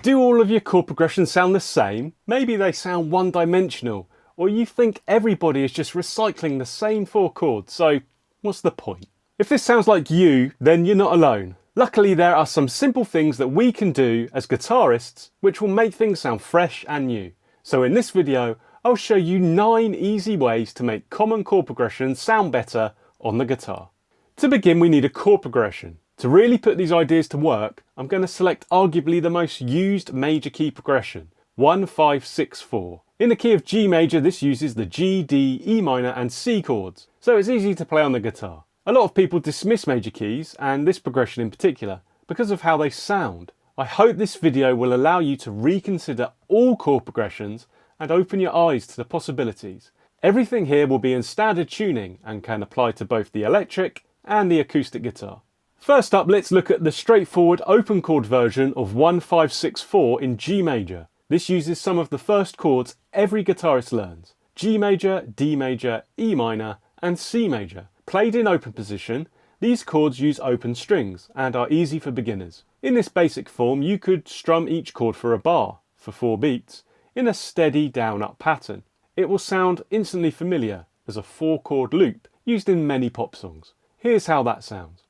Do all of your chord progressions sound the same? Maybe they sound one-dimensional, or you think everybody is just recycling the same 4 chords, so what's the point? If this sounds like you, then you're not alone. Luckily, there are some simple things that we can do as guitarists which will make things sound fresh and new. So in this video, I'll show you 9 easy ways to make common chord progressions sound better on the guitar. To begin, we need a chord progression. To really put these ideas to work, I'm going to select arguably the most used major key progression, 1, 5, 6, 4. In the key of G major, this uses the G, D, E minor and C chords, so it's easy to play on the guitar. A lot of people dismiss major keys, and this progression in particular, because of how they sound. I hope this video will allow you to reconsider all chord progressions and open your eyes to the possibilities. Everything here will be in standard tuning and can apply to both the electric and the acoustic guitar. First up, let's look at the straightforward open chord version of 1, 5, 6, 4 in G major. This uses some of the first chords every guitarist learns: G major, D major, E minor and C major. Played in open position, these chords use open strings and are easy for beginners. In this basic form, you could strum each chord for a bar, for 4 beats, in a steady down-up pattern. It will sound instantly familiar as a 4-chord loop used in many pop songs. Here's how that sounds.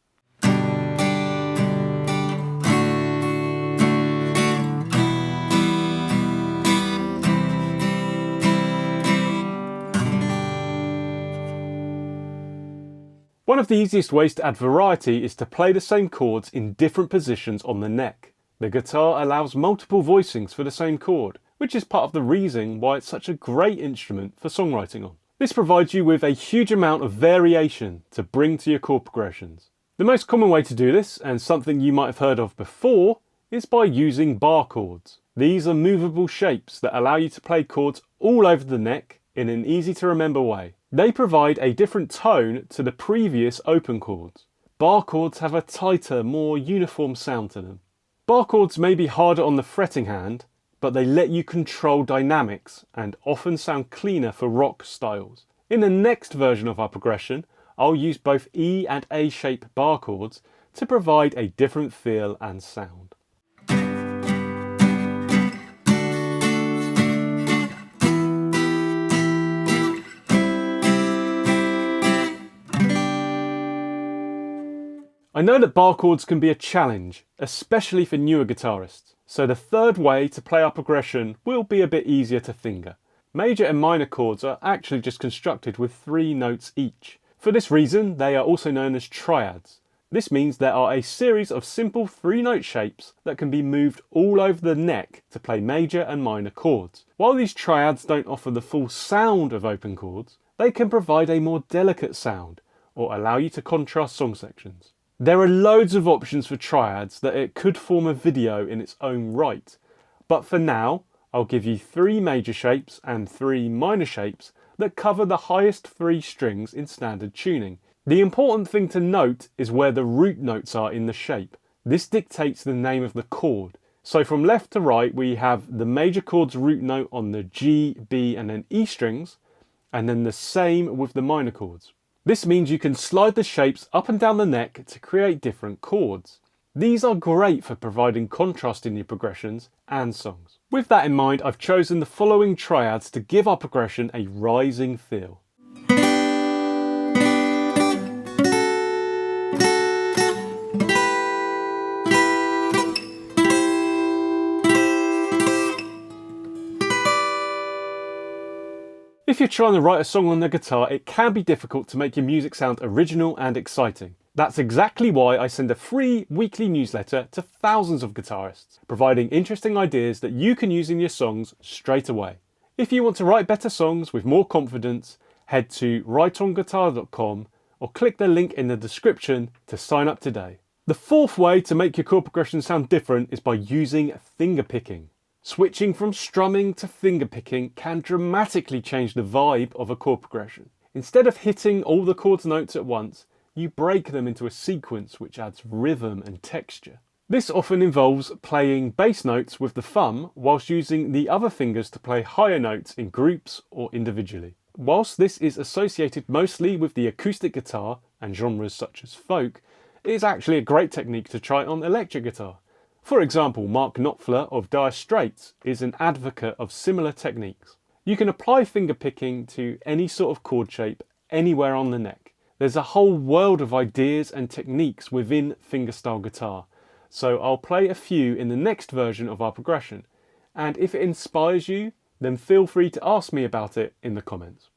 One of the easiest ways to add variety is to play the same chords in different positions on the neck. The guitar allows multiple voicings for the same chord, which is part of the reason why it's such a great instrument for songwriting on. This provides you with a huge amount of variation to bring to your chord progressions. The most common way to do this, and something you might have heard of before, is by using bar chords. These are movable shapes that allow you to play chords all over the neck in an easy to remember way. They provide a different tone to the previous open chords. Bar chords have a tighter, more uniform sound to them. Bar chords may be harder on the fretting hand, but they let you control dynamics and often sound cleaner for rock styles. In the next version of our progression, I'll use both E and A shape bar chords to provide a different feel and sound. I know that bar chords can be a challenge, especially for newer guitarists, so the third way to play our progression will be a bit easier to finger. Major and minor chords are actually just constructed with 3 notes each. For this reason, they are also known as triads. This means there are a series of simple 3-note shapes that can be moved all over the neck to play major and minor chords. While these triads don't offer the full sound of open chords, they can provide a more delicate sound or allow you to contrast song sections. There are loads of options for triads that it could form a video in its own right, but for now I'll give you 3 major shapes and 3 minor shapes that cover the highest 3 strings in standard tuning. The important thing to note is where the root notes are in the shape. This dictates the name of the chord. So from left to right we have the major chord's root note on the G, B and then E strings, and then the same with the minor chords. This means you can slide the shapes up and down the neck to create different chords. These are great for providing contrast in your progressions and songs. With that in mind, I've chosen the following triads to give our progression a rising feel. If you're trying to write a song on the guitar, it can be difficult to make your music sound original and exciting. That's exactly why I send a free weekly newsletter to thousands of guitarists, providing interesting ideas that you can use in your songs straight away. If you want to write better songs with more confidence, head to writeonguitar.com or click the link in the description to sign up today. The 4th way to make your chord progression sound different is by using finger picking. Switching from strumming to finger picking can dramatically change the vibe of a chord progression. Instead of hitting all the chord's notes at once, you break them into a sequence which adds rhythm and texture. This often involves playing bass notes with the thumb whilst using the other fingers to play higher notes in groups or individually. Whilst this is associated mostly with the acoustic guitar and genres such as folk, it is actually a great technique to try on electric guitar. For example, Mark Knopfler of Dire Straits is an advocate of similar techniques. You can apply fingerpicking to any sort of chord shape anywhere on the neck. There's a whole world of ideas and techniques within fingerstyle guitar, so I'll play a few in the next version of our progression, and if it inspires you, then feel free to ask me about it in the comments.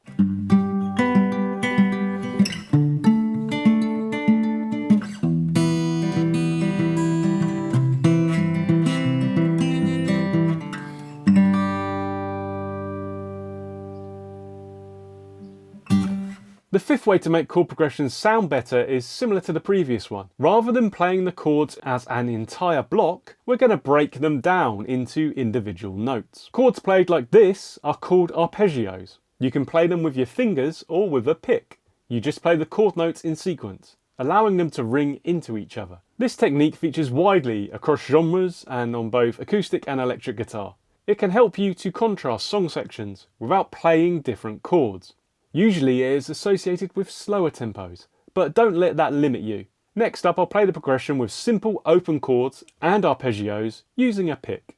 The fifth way to make chord progressions sound better is similar to the previous one. Rather than playing the chords as an entire block, we're going to break them down into individual notes. Chords played like this are called arpeggios. You can play them with your fingers or with a pick. You just play the chord notes in sequence, allowing them to ring into each other. This technique features widely across genres and on both acoustic and electric guitar. It can help you to contrast song sections without playing different chords. Usually it is associated with slower tempos, but don't let that limit you. Next up, I'll play the progression with simple open chords and arpeggios using a pick.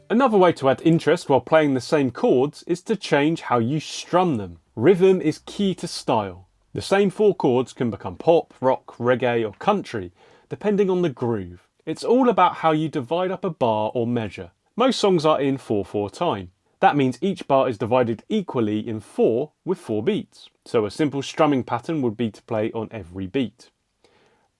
Another way to add interest while playing the same chords is to change how you strum them. Rhythm is key to style. The same 4 chords can become pop, rock, reggae or country, depending on the groove. It's all about how you divide up a bar or measure. Most songs are in 4/4 time. That means each bar is divided equally in 4 with 4 beats. So a simple strumming pattern would be to play on every beat.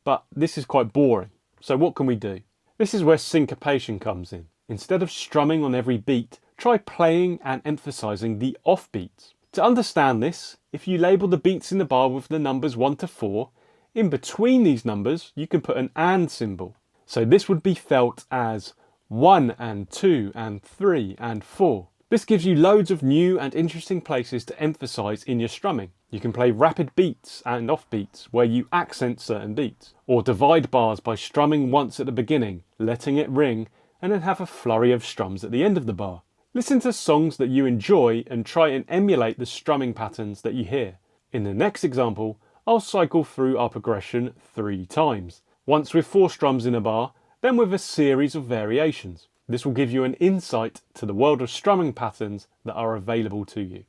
But this is quite boring. So what can we do? This is where syncopation comes in. Instead of strumming on every beat, try playing and emphasizing the off beats. To understand this, if you label the beats in the bar with the numbers 1 to 4, in between these numbers you can put an and symbol. So this would be felt as 1 and 2 and 3 and 4. This gives you loads of new and interesting places to emphasize in your strumming. You can play rapid beats and off beats where you accent certain beats, or divide bars by strumming once at the beginning, letting it ring, and then have a flurry of strums at the end of the bar. Listen to songs that you enjoy and try and emulate the strumming patterns that you hear. In the next example, I'll cycle through our progression 3 times, once with 4 strums in a bar, then with a series of variations. This will give you an insight to the world of strumming patterns that are available to you.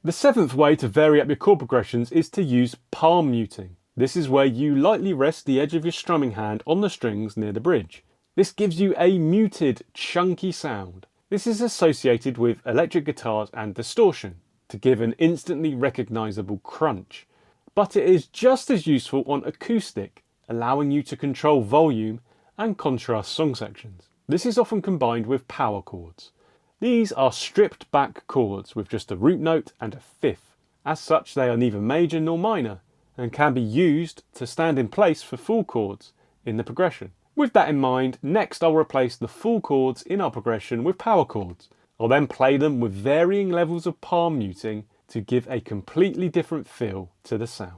The 7th way to vary up your chord progressions is to use palm muting. This is where you lightly rest the edge of your strumming hand on the strings near the bridge. This gives you a muted, chunky sound. This is associated with electric guitars and distortion, to give an instantly recognisable crunch. But it is just as useful on acoustic, allowing you to control volume and contrast song sections. This is often combined with power chords. These are stripped back chords with just a root note and a fifth. As such, they are neither major nor minor and can be used to stand in place for full chords in the progression. With that in mind, next I'll replace the full chords in our progression with power chords. I'll then play them with varying levels of palm muting to give a completely different feel to the sound.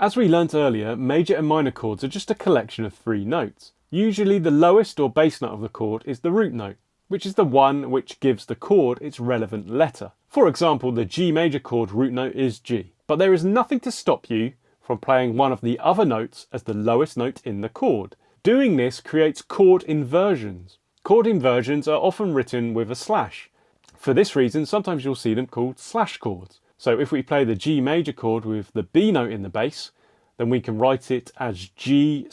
As we learnt earlier, major and minor chords are just a collection of 3 notes. Usually the lowest or bass note of the chord is the root note, which is the one which gives the chord its relevant letter. For example, the G major chord root note is G, but there is nothing to stop you from playing one of the other notes as the lowest note in the chord. Doing this creates chord inversions. Chord inversions are often written with a slash. For this reason, sometimes you'll see them called slash chords. So if we play the G major chord with the B note in the bass, then we can write it as G/B.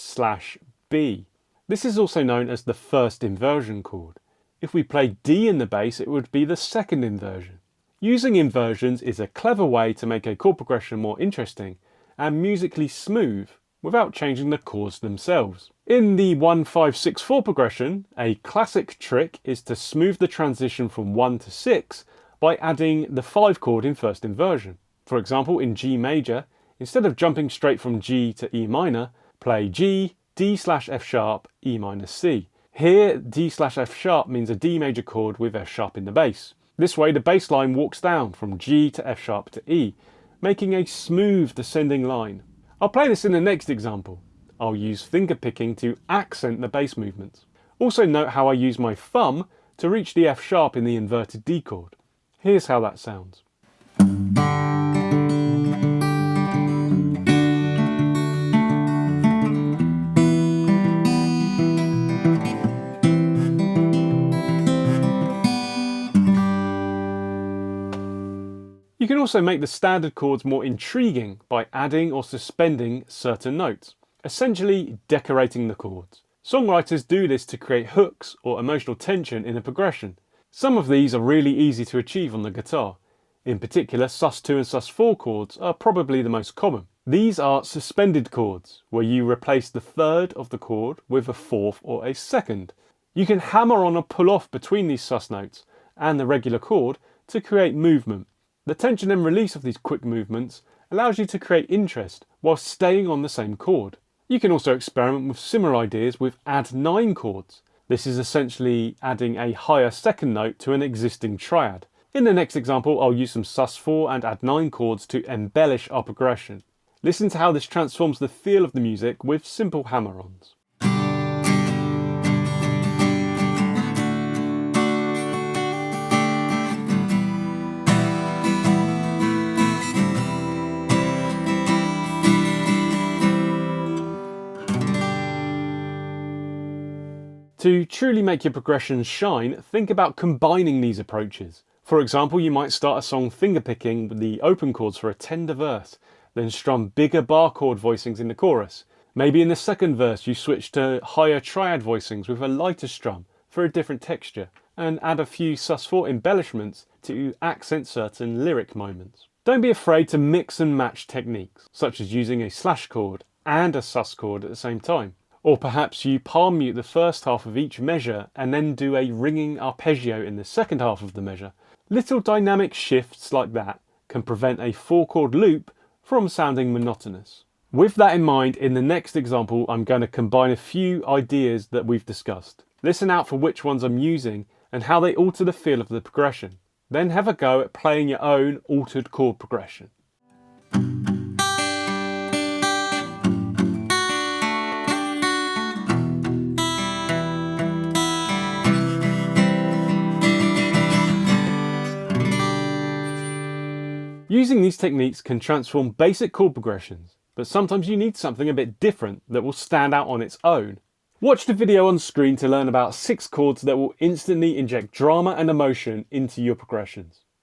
This is also known as the first inversion chord. If we play D in the bass, it would be the second inversion. Using inversions is a clever way to make a chord progression more interesting and musically smooth without changing the chords themselves. In the 1-5-6-4 progression, a classic trick is to smooth the transition from 1 to 6 by adding the 5 chord in first inversion. For example, in G major, instead of jumping straight from G to E minor, play G, D/F sharp, E minor C. Here, D/F sharp means a D major chord with F sharp in the bass. This way the bass line walks down from G to F sharp to E, making a smooth descending line. I'll play this in the next example. I'll use finger picking to accent the bass movements. Also note how I use my thumb to reach the F sharp in the inverted D chord. Here's how that sounds. You can also make the standard chords more intriguing by adding or suspending certain notes, essentially decorating the chords. Songwriters do this to create hooks or emotional tension in a progression. Some of these are really easy to achieve on the guitar. In particular, sus2 and sus4 chords are probably the most common. These are suspended chords, where you replace the third of the chord with a fourth or a second. You can hammer on or pull off between these sus notes and the regular chord to create movement. The tension and release of these quick movements allows you to create interest while staying on the same chord. You can also experiment with similar ideas with add-9 chords. This is essentially adding a higher second note to an existing triad. In the next example, I'll use some sus4 and add-9 chords to embellish our progression. Listen to how this transforms the feel of the music with simple hammer-ons. To truly make your progressions shine, think about combining these approaches. For example, you might start a song fingerpicking with the open chords for a tender verse, then strum bigger bar chord voicings in the chorus. Maybe in the second verse you switch to higher triad voicings with a lighter strum for a different texture, and add a few sus4 embellishments to accent certain lyric moments. Don't be afraid to mix and match techniques, such as using a slash chord and a sus chord at the same time. Or perhaps you palm mute the first half of each measure and then do a ringing arpeggio in the second half of the measure. Little dynamic shifts like that can prevent a 4-chord loop from sounding monotonous. With that in mind, in the next example, I'm going to combine a few ideas that we've discussed. Listen out for which ones I'm using and how they alter the feel of the progression. Then have a go at playing your own altered chord progression. Using these techniques can transform basic chord progressions, but sometimes you need something a bit different that will stand out on its own. Watch the video on screen to learn about 6 chords that will instantly inject drama and emotion into your progressions.